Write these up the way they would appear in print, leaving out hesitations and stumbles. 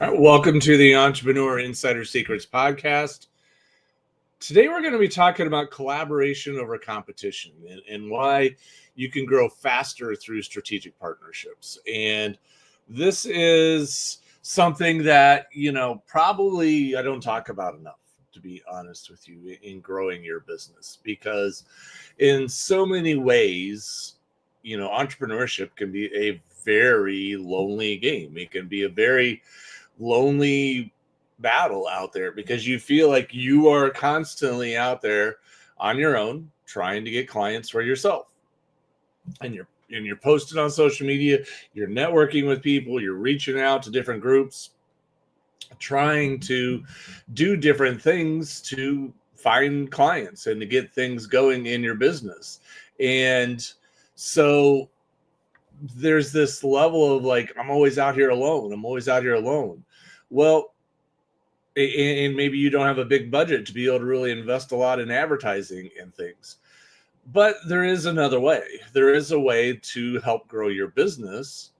All right, welcome to the Entrepreneur Insider Secrets podcast. Today, we're going to be talking about collaboration over competition and why you can grow faster through strategic partnerships. And this is something that, probably I don't talk about enough, to be honest with you, in growing your business, because in so many ways, entrepreneurship can be a very lonely game. It can be a very lonely battle out there because you feel like you are constantly out there on your own trying to get clients for yourself, and you're posting on social media, you're networking with people, you're reaching out to different groups, trying to do different things to find clients and to get things going in your business. And so there's this level of like, I'm always out here alone. Well, and maybe you don't have a big budget to be able to really invest a lot in advertising and things. But there is another way. There is a way to help grow your business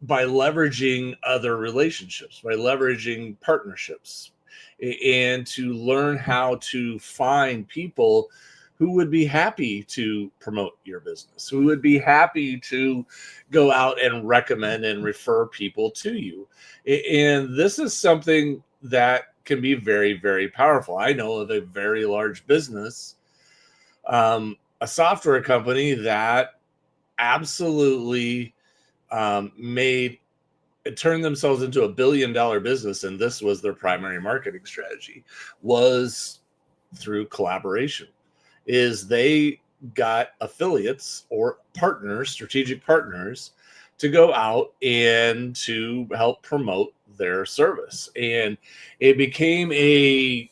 by leveraging other relationships, by leveraging partnerships, and to learn how to find people who would be happy to promote your business, who would be happy to go out and recommend and refer people to you. And this is something that can be very, very powerful. I know of a very large business, a software company that absolutely turned themselves into $1 billion business, and this was their primary marketing strategy, was through collaboration. Is they got affiliates or partners, strategic partners, to go out and to help promote their service. And it became a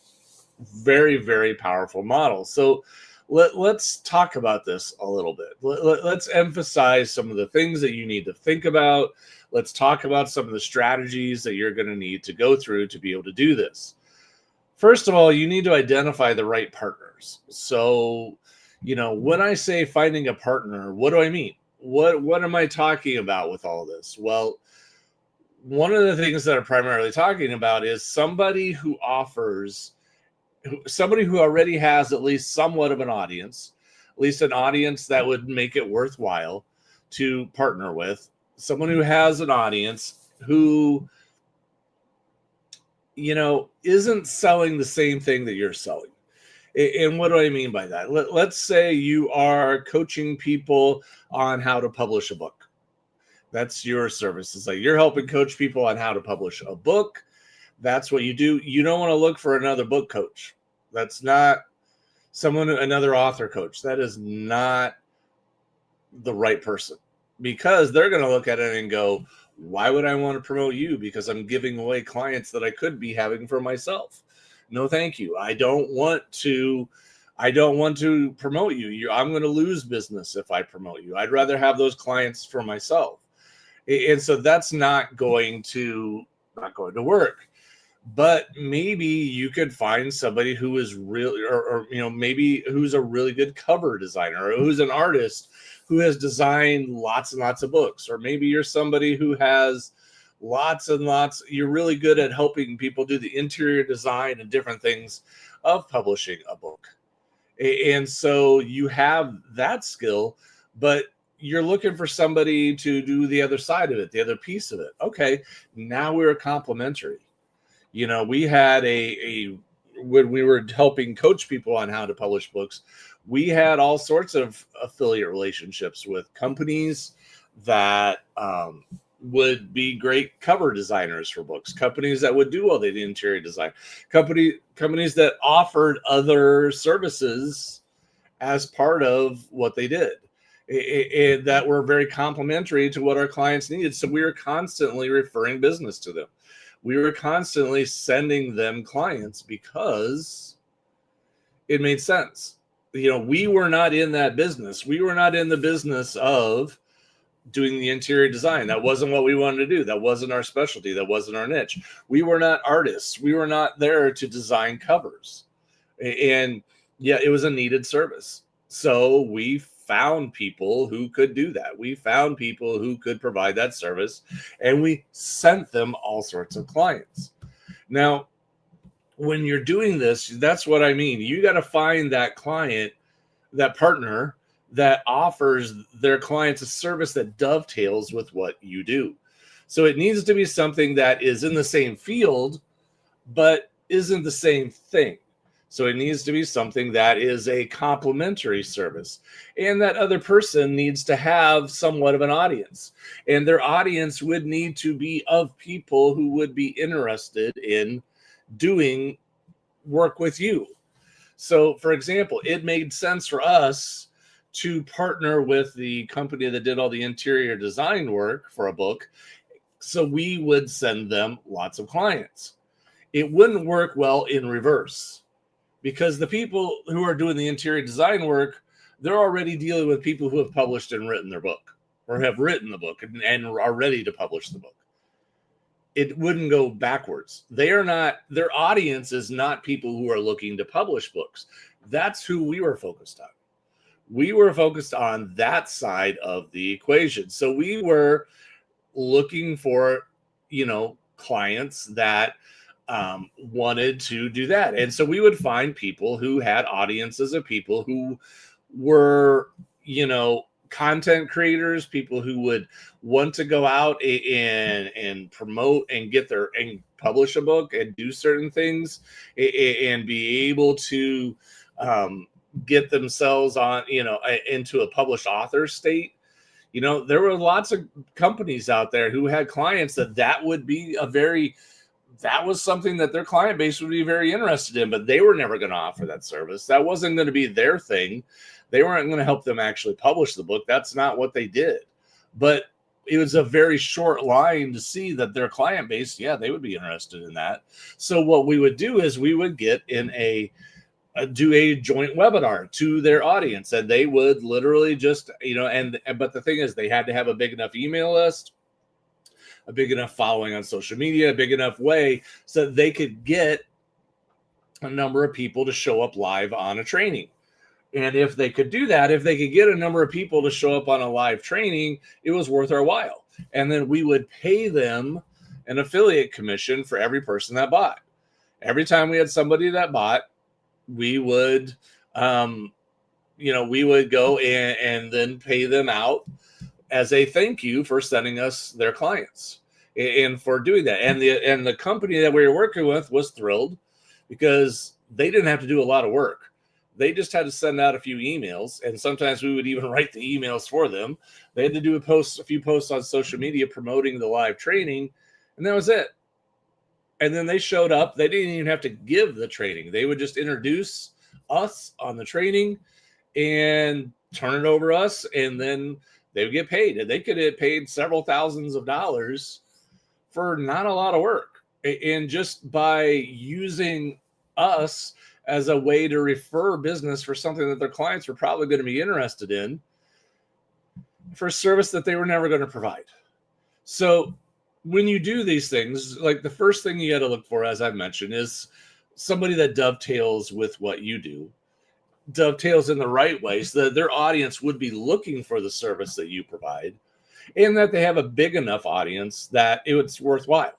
very, very powerful model. So let's talk about this a little bit. Let's emphasize some of the things that you need to think about. Let's talk about some of the strategies that you're going to need to go through to be able to do this. First of all, you need to identify the right partners. So, when I say finding a partner, what do I mean? What am I talking about with all this? Well, one of the things that I'm primarily talking about is somebody who already has at least somewhat of an audience, at least an audience that would make it worthwhile to partner with, someone who has an audience who isn't selling the same thing that you're selling. And what do I mean by that? Let's say you are coaching people on how to publish a book. That's your service. It's like you're helping coach people on how to publish a book. That's what you do. You don't want to look for another book coach. That's not another author coach. That is not the right person, because they're going to look at it and go, why would I want to promote you? Because I'm giving away clients that I could be having for myself. No, thank you. I don't want to promote you. I'm going to lose business if I promote you. I'd rather have those clients for myself. And so that's not going to work. But maybe you could find somebody who is really, or maybe who's a really good cover designer, or who's an artist who has designed lots and lots of books. Or maybe you're somebody who has lots and lots, you're really good at helping people do the interior design and different things of publishing a book. And so you have that skill, but you're looking for somebody to do the other side of it, the other piece of it. Okay, now we're complementary. We had when we were helping coach people on how to publish books, we had all sorts of affiliate relationships with companies that would be great cover designers for books, companies that would do all the interior design, companies that offered other services as part of what they did, and that were very complementary to what our clients needed. So we were constantly referring business to them. We were constantly sending them clients because it made sense. We were not in that business. We were not in the business of doing the interior design. That wasn't what we wanted to do. That wasn't our specialty. That wasn't our niche. We were not artists. We were not there to design covers. And yeah, it was a needed service. So we found people who could do that. We found people who could provide that service, and we sent them all sorts of clients. Now, when you're doing this, that's what I mean. You got to find that client, that partner that offers their clients a service that dovetails with what you do. So it needs to be something that is in the same field, but isn't the same thing. So it needs to be something that is a complementary service, and that other person needs to have somewhat of an audience, and their audience would need to be of people who would be interested in doing work with you. So, for example, it made sense for us to partner with the company that did all the interior design work for a book, so we would send them lots of clients. It wouldn't work well in reverse, because the people who are doing the interior design work, they're already dealing with people who have published and written their book, or have written the book and are ready to publish the book. It wouldn't go backwards. They are not, their audience is not people who are looking to publish books. That's who we were focused on. We were focused on that side of the equation. So we were looking for, clients that wanted to do that. And so we would find people who had audiences of people who were, content creators, people who would want to go out and promote and and publish a book and do certain things and be able to get themselves on, into a published author state. There were lots of companies out there who had clients that would be that was something that their client base would be very interested in, but they were never going to offer that service. That wasn't going to be their thing. They weren't going to help them actually publish the book. That's not what they did. But it was a very short line to see that their client base, they would be interested in that. So what we would do is we would get in do a joint webinar to their audience, and they would literally just, but the thing is, they had to have a big enough email list, a big enough following on social media, a big enough way so that they could get a number of people to show up live on a training. And if they could do that, if they could get a number of people to show up on a live training, it was worth our while. And then we would pay them an affiliate commission for every person that bought. Every time we had somebody that bought, we would, we would go and then pay them out as a thank you for sending us their clients and for doing that. And the company that we were working with was thrilled, because they didn't have to do a lot of work. They just had to send out a few emails, and sometimes we would even write the emails for them. They had to do a few posts on social media promoting the live training, and that was it. And then they showed up. They didn't even have to give the training. They would just introduce us on the training and turn it over us, and then they would get paid. And they could have paid several thousands of dollars for not a lot of work. And just by using us as a way to refer business for something that their clients were probably going to be interested in, for a service that they were never going to provide. So when you do these things, like the first thing you got to look for, as I mentioned, is somebody that dovetails with what you do, dovetails in the right way, so that their audience would be looking for the service that you provide, and that they have a big enough audience that it's worthwhile.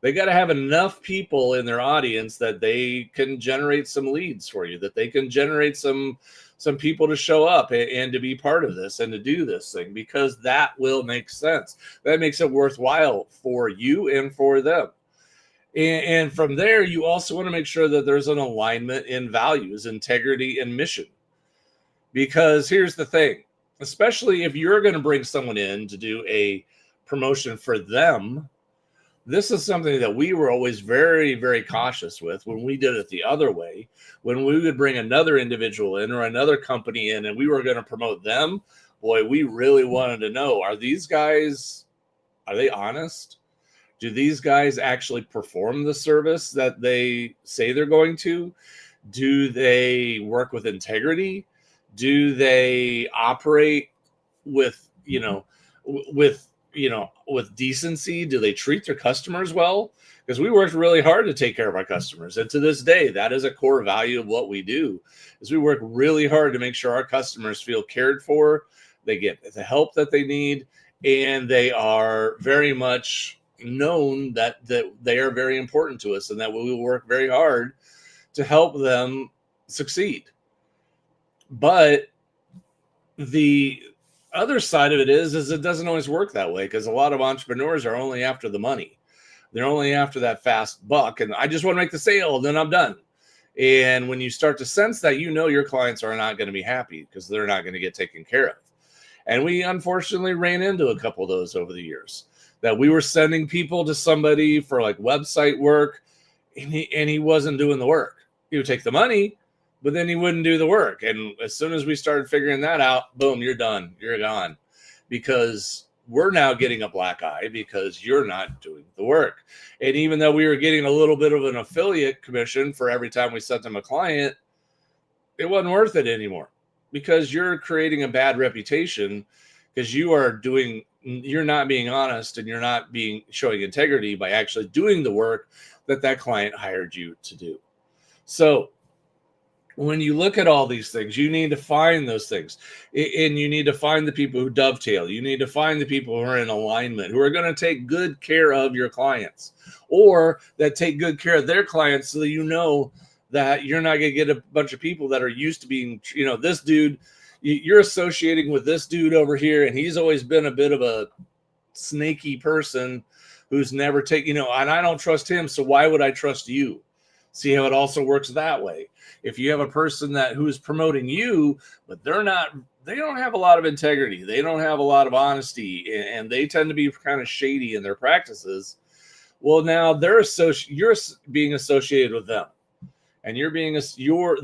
They got to have enough people in their audience that they can generate some leads for you, that they can generate some people to show up and to be part of this and to do this thing, because that will make sense. That makes it worthwhile for you and for them. And from there, you also want to make sure that there's an alignment in values, integrity, and mission. Because here's the thing, especially if you're going to bring someone in to do a promotion for them, this is something that we were always very, very cautious with when we did it the other way. When we would bring another individual in or another company in and we were going to promote them, boy, we really wanted to know, are they honest? Do these guys actually perform the service that they say they're going to? Do they work with integrity? Do they operate with with decency? Do they treat their customers well? Because we worked really hard to take care of our customers. And to this day, that is a core value of what we do, is we work really hard to make sure our customers feel cared for, they get the help that they need, and they are very much known that they are very important to us, and that we will work very hard to help them succeed. But the other side of it is it doesn't always work that way, because a lot of entrepreneurs are only after the money. They're only after that fast buck, and I just want to make the sale, then I'm done. And when you start to sense that, your clients are not going to be happy because they're not going to get taken care of. And we unfortunately ran into a couple of those over the years, that we were sending people to somebody for like website work, and he wasn't doing the work. He would take the money, but then he wouldn't do the work. And as soon as we started figuring that out, boom, you're done. You're gone. Because we're now getting a black eye because you're not doing the work. And even though we were getting a little bit of an affiliate commission for every time we sent them a client, it wasn't worth it anymore, because you're creating a bad reputation, because you're not being honest, and you're not showing integrity by actually doing the work that client hired you to do. So when you look at all these things, you need to find those things, and you need to find the people who dovetail. You need to find the people who are in alignment, who are going to take good care of your clients, or that take good care of their clients, so that that you're not going to get a bunch of people that are used to being, this dude, you're associating with this dude over here, and he's always been a bit of a snaky person who's never taken, and I don't trust him, so why would I trust you? See how it also works that way. If you have a person who's promoting you, but they don't have a lot of integrity, they don't have a lot of honesty, and they tend to be kind of shady in their practices, well, now you're being associated with them, and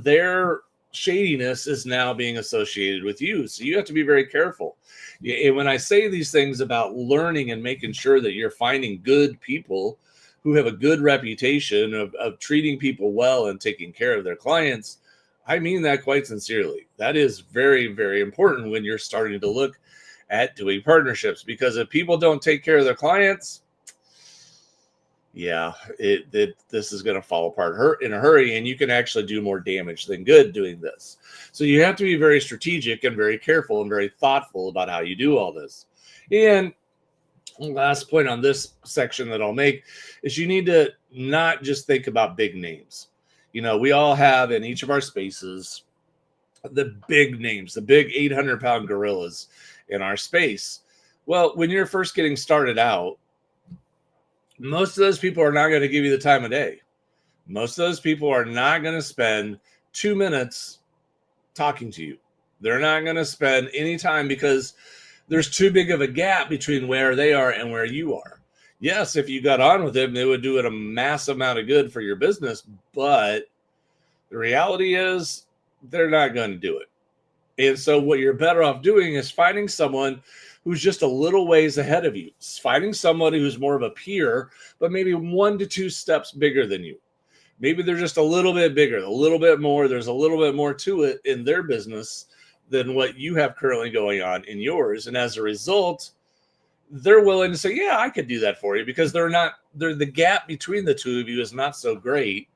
their shadiness is now being associated with you. So you have to be very careful. And when I say these things about learning and making sure that you're finding good people who have a good reputation of treating people well and taking care of their clients, I mean that quite sincerely. That is very, very important when you're starting to look at doing partnerships, because if people don't take care of their clients, this is going to fall apart in a hurry, and you can actually do more damage than good doing this. So you have to be very strategic and very careful and very thoughtful about how you do all this. And last point on this section that I'll make is you need to not just think about big names. We all have in each of our spaces the big names, the big 800-pound gorillas in our space. Well, when you're first getting started out, most of those people are not going to give you the time of day. Most of those people are not going to spend 2 minutes talking to you. They're not going to spend any time, because there's too big of a gap between where they are and where you are. Yes, if you got on with them, they would do it a massive amount of good for your business, but the reality is they're not going to do it. And so what you're better off doing is finding someone who's just a little ways ahead of you, finding somebody who's more of a peer, but maybe 1 to 2 steps bigger than you. Maybe they're just a little bit bigger, a little bit more. There's a little bit more to it in their business than what you have currently going on in yours. And as a result, they're willing to say, yeah, I could do that for you, because the gap between the two of you is not so great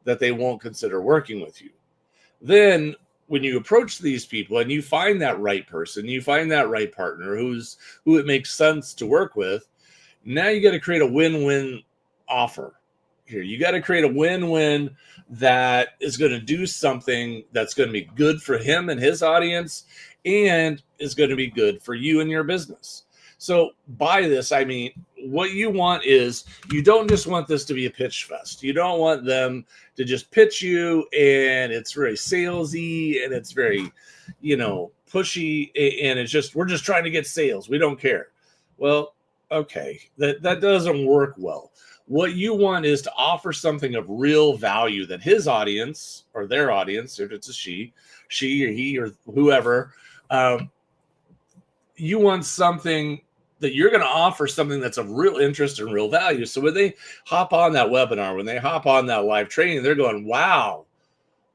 that they won't consider working with you. Then when you approach these people and you find that right person, you find that right partner who it makes sense to work with, now you got to create a win-win offer here. You got to create a win-win that is going to do something that's going to be good for him and his audience, and is going to be good for you and your business. So by this, I mean, what you want is, you don't just want this to be a pitch fest. You don't want them to just pitch you and it's very salesy and it's very, pushy, and it's just, we're just trying to get sales. We don't care. Well, okay, that doesn't work well. What you want is to offer something of real value that his audience, or their audience, if it's a she or he or whoever, you want something that you're going to offer, something that's of real interest and real value. So when they hop on that webinar, when they hop on that live training, they're going, wow,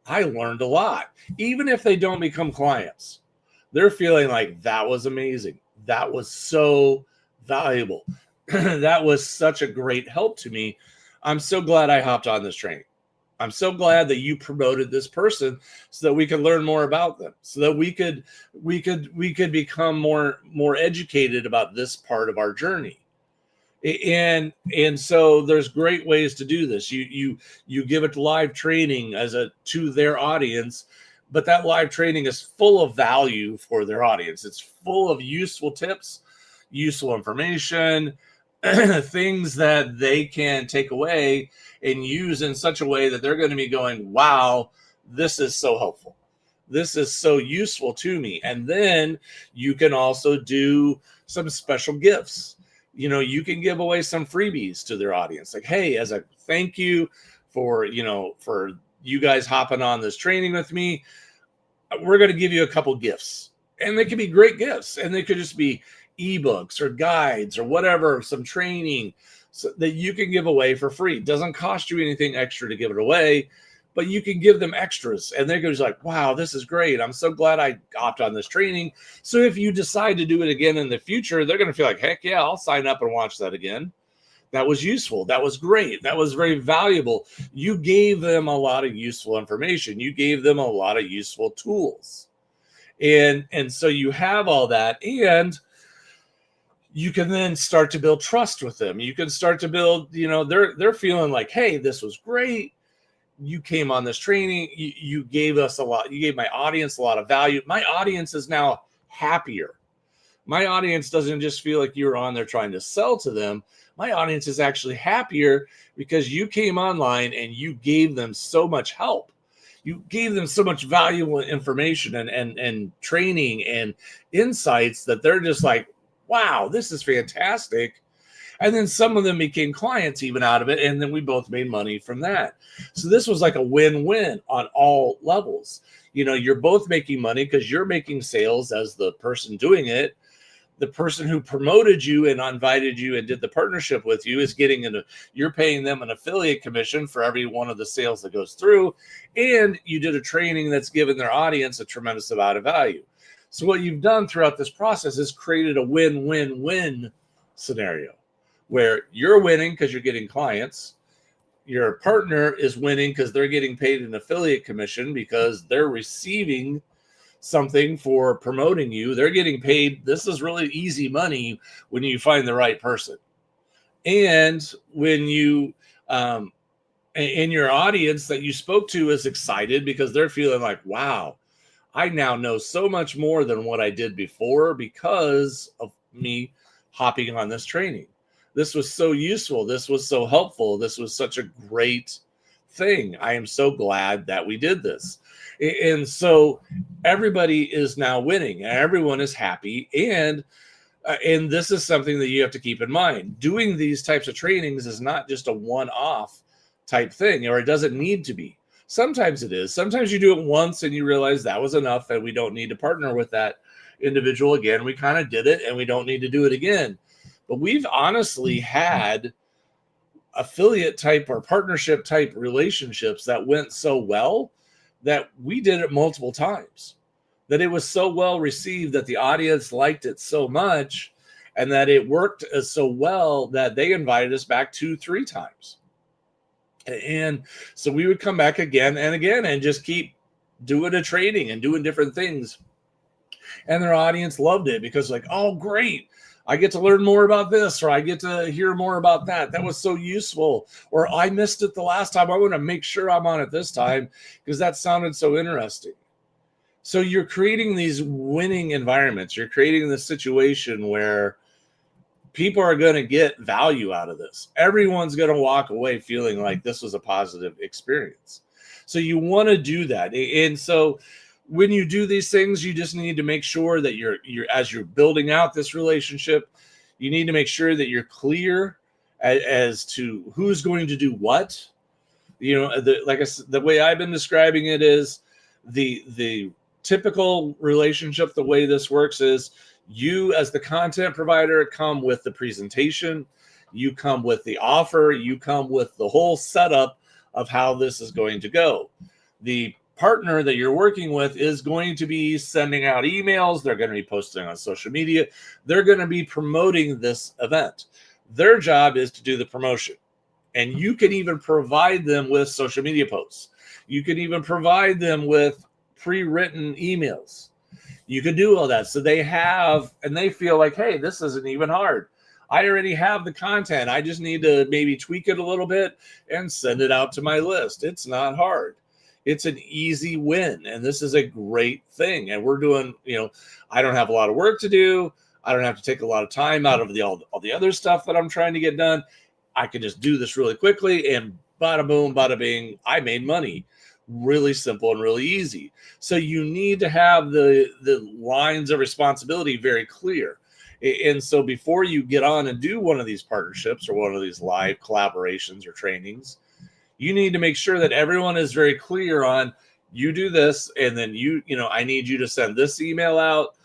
I learned a lot. Even if they don't become clients, they're feeling like, that was amazing. That was so valuable. That was such a great help to me. I'm so glad I hopped on this training. I'm so glad that you promoted this person so that we could learn more about them, so that we could become more educated about this part of our journey. And so there's great ways to do this. You give it live training to their audience, but that live training is full of value for their audience. It's full of useful tips, useful information, things that they can take away and use in such a way that they're going to be going, wow, this is so helpful. This is so useful to me. And then you can also do some special gifts. You can give away some freebies to their audience. Like, hey, as a thank you for you guys hopping on this training with me, we're going to give you a couple gifts. And they could be great gifts. And they could just be ebooks or guides or whatever, some training so that you can give away for free. It doesn't cost you anything extra to give it away, but you can give them extras. And they're just like, wow, this is great. I'm so glad I hopped on this training. So if you decide to do it again in the future, they're going to feel like, heck yeah, I'll sign up and watch that again. That was useful. That was great. That was very valuable. You gave them a lot of useful information. You gave them a lot of useful tools. And so you have all that, and you can then start to build trust with them. You can start to build, they're feeling like, hey, this was great. You came on this training. You gave us a lot. You gave my audience a lot of value. My audience is now happier. My audience doesn't just feel like you're on there trying to sell to them. My audience is actually happier because you came online and you gave them so much help. You gave them so much valuable information and training and insights that they're just like, wow, this is fantastic. And then some of them became clients even out of it. And then we both made money from that. So this was like a win-win on all levels. You're both making money because you're making sales as the person doing it. The person who promoted you and invited you and did the partnership with you is you're paying them an affiliate commission for every one of the sales that goes through. And you did a training that's given their audience a tremendous amount of value. So what you've done throughout this process is created a win-win-win scenario where you're winning because you're getting clients. Your partner is winning because they're getting paid an affiliate commission because they're receiving something for promoting you. They're getting paid. This is really easy money when you find the right person. And when you, and your audience that you spoke to is excited because they're feeling like, wow, I now know so much more than what I did before because of me hopping on this training. This was so useful. This was so helpful. This was such a great thing. I am so glad that we did this. And so everybody is now winning. Everyone is happy. And this is something that you have to keep in mind. Doing these types of trainings is not just a one-off type thing, or it doesn't need to be. Sometimes it is. Sometimes you do it once and you realize that was enough and we don't need to partner with that individual again. We kind of did it and we don't need to do it again. But we've honestly had affiliate type or partnership type relationships that went so well that we did it multiple times, that it was so well received that the audience liked it so much and that it worked so well that they invited us back 2-3 times. And so we would come back again and again and just keep doing a training and doing different things. And their audience loved it because like, oh, great. I get to learn more about this, or I get to hear more about that. That was so useful. Or I missed it the last time. I want to make sure I'm on it this time because that sounded so interesting. So you're creating these winning environments. You're creating this situation where people are going to get value out of this. Everyone's going to walk away feeling like this was a positive experience. So you want to do that. And so when you do these things, you just need to make sure that you're as you're building out this relationship, you need to make sure that you're clear as to who's going to do what. Like I said, the way I've been describing it is the typical relationship. The way this works is you as the content provider come with the presentation, you come with the offer, you come with the whole setup of how this is going to go. The partner that you're working with is going to be sending out emails. They're going to be posting on social media. They're going to be promoting this event. Their job is to do the promotion. And you can even provide them with social media posts. You can even provide them with pre-written emails. You can do all that. So they have, and they feel like, hey, this isn't even hard. I already have the content. I just need to maybe tweak it a little bit and send it out to my list. It's not hard. It's an easy win. And this is a great thing. And we're doing, I don't have a lot of work to do. I don't have to take a lot of time out of all the other stuff that I'm trying to get done. I can just do this really quickly and bada boom, bada bing, I made money. Really simple and really easy. So you need to have the lines of responsibility very clear. And so before you get on and do one of these partnerships or one of these live collaborations or trainings, you need to make sure that everyone is very clear on, you do this, and then I need you to send this email out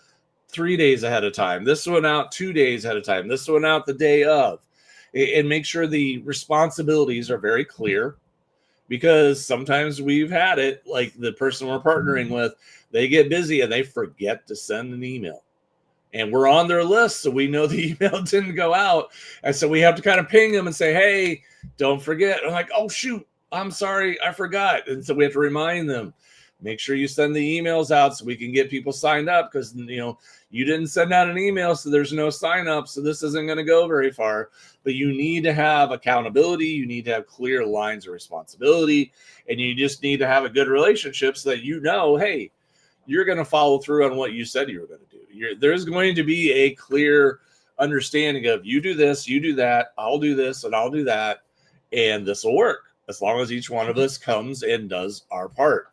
3 days ahead of time, this one out 2 days ahead of time, this one out the day of, and make sure the responsibilities are very clear. Because sometimes we've had it, like the person we're partnering with, they get busy and they forget to send an email. And we're on their list, so we know the email didn't go out. And so we have to kind of ping them and say, hey, don't forget. I'm like, oh, shoot, I'm sorry, I forgot. And so we have to remind them, make sure you send the emails out so we can get people signed up, because, you didn't send out an email, so there's no sign up. So this isn't going to go very far. But you need to have accountability. You need to have clear lines of responsibility. And you just need to have a good relationship so that hey, you're going to follow through on what you said you were going to do. There's going to be a clear understanding of, you do this, you do that, I'll do this, and I'll do that. And this will work as long as each one of us comes and does our part.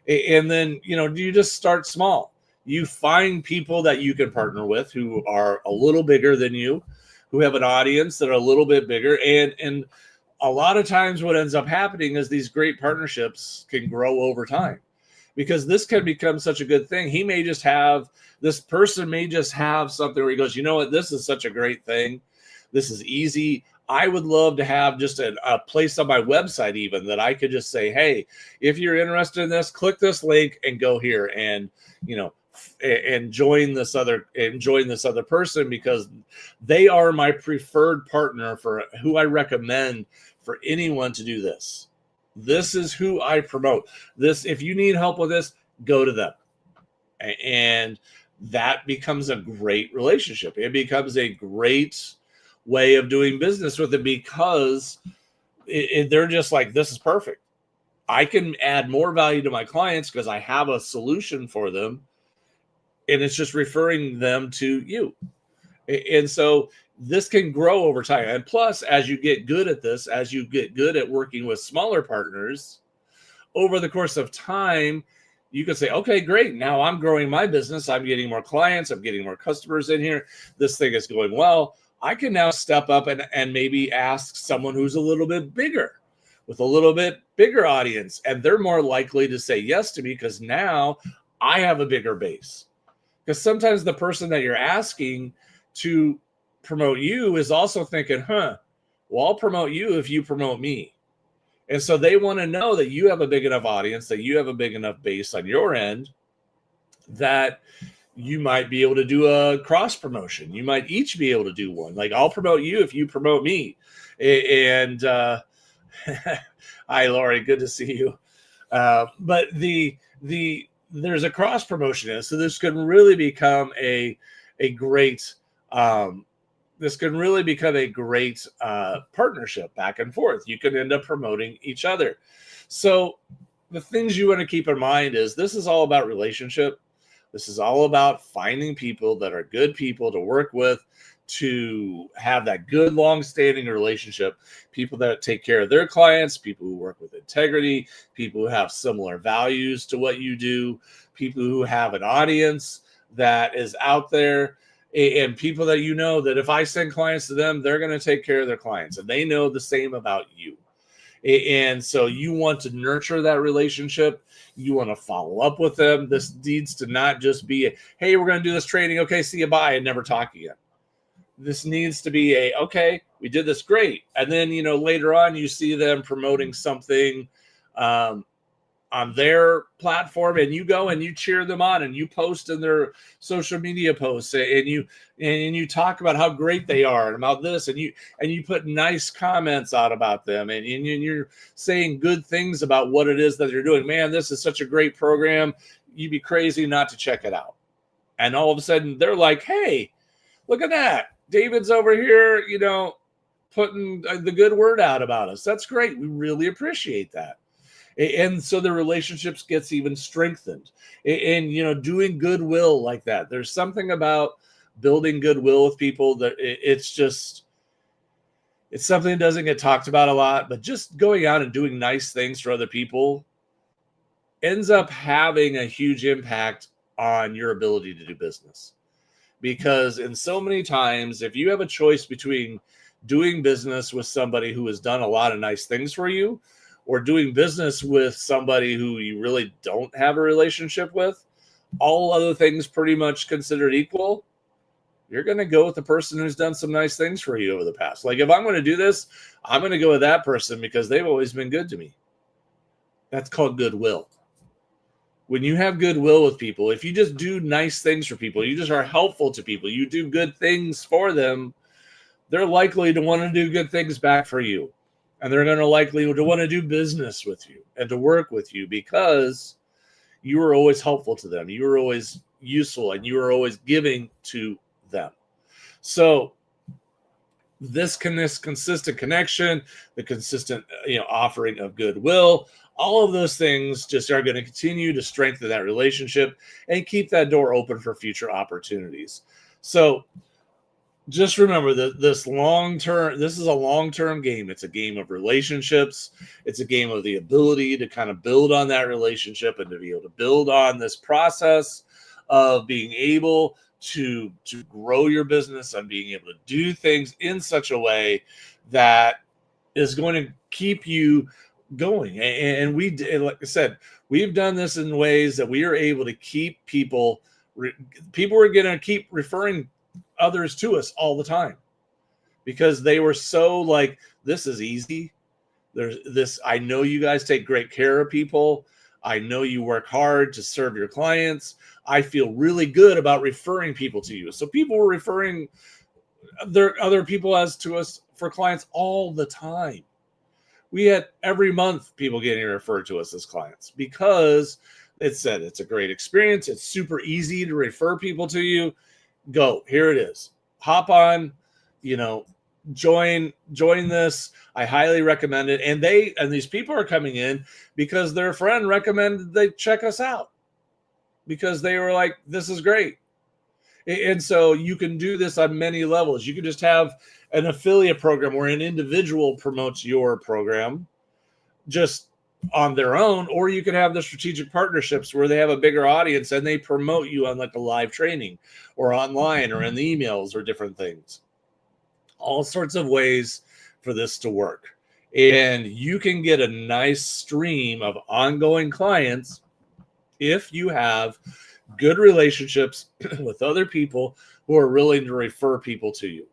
And then, you just start small. You find people that you can partner with who are a little bigger than you, who have an audience that are a little bit bigger. And a lot of times what ends up happening is these great partnerships can grow over time, because this can become such a good thing. This person may just have something where he goes, you know what, this is such a great thing. This is easy. I would love to have just a place on my website even that I could just say, hey, if you're interested in this, click this link and go here and, and join this other person, because they are my preferred partner for who I recommend for anyone to do this. This is who I promote. This, if you need help with this, go to them. And that becomes a great relationship. It becomes a great way of doing business with it, because they're just like, this is perfect. I can add more value to my clients because I have a solution for them. And it's just referring them to you. And so this can grow over time. And plus, as you get good at this, as you get good at working with smaller partners, over the course of time, you can say, okay, great. Now I'm growing my business. I'm getting more clients. I'm getting more customers in here. This thing is going well. I can now step up and maybe ask someone who's a little bit bigger, with a little bit bigger audience. And they're more likely to say yes to me because now I have a bigger base. Because sometimes the person that you're asking to promote you is also thinking, well, I'll promote you if you promote me. And so they want to know that you have a big enough audience, that you have a big enough base on your end, that you might be able to do a cross promotion. You might each be able to do one. Like, I'll promote you if you promote me. And hi, Lori, good to see you. But there's a cross promotion. So this can really become a great partnership back and forth. You can end up promoting each other. So the things you want to keep in mind is, this is all about relationship. This is all about finding people that are good people to work with, to have that good long-standing relationship, people that take care of their clients, people who work with integrity, people who have similar values to what you do, people who have an audience that is out there, and people that that if I send clients to them, they're going to take care of their clients, and they know the same about you. And so you want to nurture that relationship. You want to follow up with them. This needs to not just be hey, we're going to do this training. Okay, see you, bye, and never talk again. This needs to be okay, we did this, great. And then, later on you see them promoting something on their platform, and you go and you cheer them on and you post in their social media posts, and you talk about how great they are and about this, and you put nice comments out about them, and you're saying good things about what it is that they're doing. Man, this is such a great program. You'd be crazy not to check it out. And all of a sudden they're like, hey, look at that. David's over here, putting the good word out about us. That's great. We really appreciate that. And so the relationships gets even strengthened, and doing goodwill like that. There's something about building goodwill with people that it's something that doesn't get talked about a lot, but just going out and doing nice things for other people ends up having a huge impact on your ability to do business. Because in so many times, if you have a choice between doing business with somebody who has done a lot of nice things for you, or doing business with somebody who you really don't have a relationship with, all other things pretty much considered equal, you're going to go with the person who's done some nice things for you over the past. Like, if I'm going to do this, I'm going to go with that person because they've always been good to me. That's called goodwill. When you have goodwill with people, if you just do nice things for people, you just are helpful to people, you do good things for them, they're likely to want to do good things back for you. And they're going to likely to want to do business with you and to work with you because you were always helpful to them. You were always useful, and you were always giving to them. So this consistent connection, the consistent offering of goodwill, all of those things just are going to continue to strengthen that relationship and keep that door open for future opportunities. So just remember that this is a long-term game. It's a game of relationships. It's a game of the ability to kind of build on that relationship and to be able to build on this process of being able to grow your business and being able to do things in such a way that is going to keep you going. And like I said, we've done this in ways that we are able to keep people are going to keep referring others to us all the time because they were so like, this is easy. There's this, I know you guys take great care of people. I know you work hard to serve your clients. I feel really good about referring people to you. So people were referring their other people as to us for clients all the time. We had every month people getting referred to us as clients because it said it's a great experience. It's super easy to refer people to you. Go, here it is. Hop on, join this. I highly recommend it. And these people are coming in because their friend recommended they check us out because they were like, this is great. And so you can do this on many levels. You can just have an affiliate program where an individual promotes your program just on their own, or you could have the strategic partnerships where they have a bigger audience and they promote you on like a live training or online or in the emails or different things. All sorts of ways for this to work. And you can get a nice stream of ongoing clients if you have good relationships with other people who are willing to refer people to you.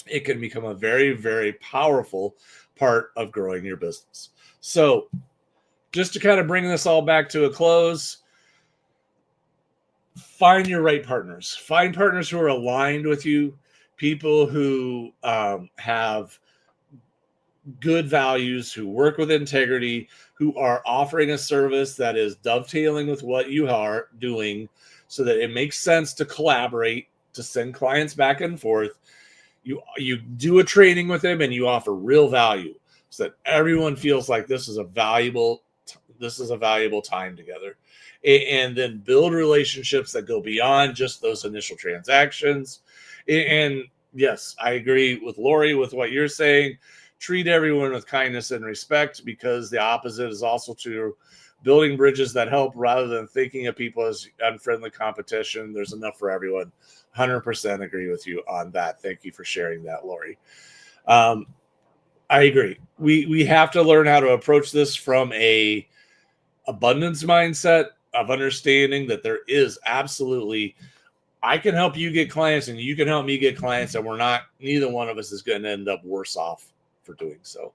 It can become a very, very powerful part of growing your business. So just to kind of bring this all back to a close, find your right partners. Find partners who are aligned with you, people who have good values, who work with integrity, who are offering a service that is dovetailing with what you are doing so that it makes sense to collaborate, to send clients back and forth. You do a training with them and you offer real value so that everyone feels like this is a valuable time together. And then build relationships that go beyond just those initial transactions. And yes, I agree with Lori with what you're saying. Treat everyone with kindness and respect, because the opposite is also true. Building bridges that help rather than thinking of people as unfriendly competition. There's enough for everyone. 100% agree with you on that. Thank you for sharing that, Lori. I agree. We have to learn how to approach this from a abundance mindset of understanding that there is absolutely, I can help you get clients and you can help me get clients, and neither one of us is going to end up worse off for doing so.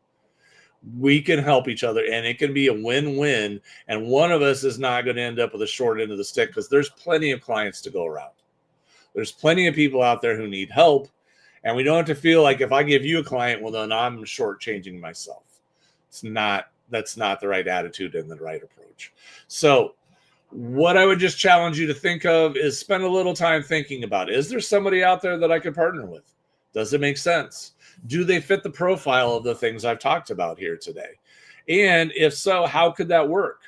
we can help each other, and it can be a win-win. And one of us is not going to end up with a short end of the stick, because there's plenty of clients to go around. There's plenty of people out there who need help, and we don't have to feel like if I give you a client, well, then I'm shortchanging myself. That's not the right attitude and the right approach. So what I would just challenge you to think of is spend a little time thinking about, is there somebody out there that I could partner with? Does it make sense? Do they fit the profile of the things I've talked about here today? And if so, how could that work?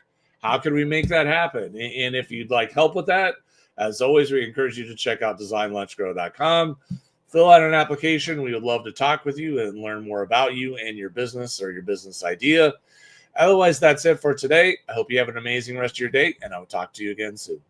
How could we make that happen? And if you'd like help with that, as always, we encourage you to check out designlaunchgrow.com. Fill out an application. We would love to talk with you and learn more about you and your business or your business idea. Otherwise, that's it for today. I hope you have an amazing rest of your day, and I'll talk to you again soon.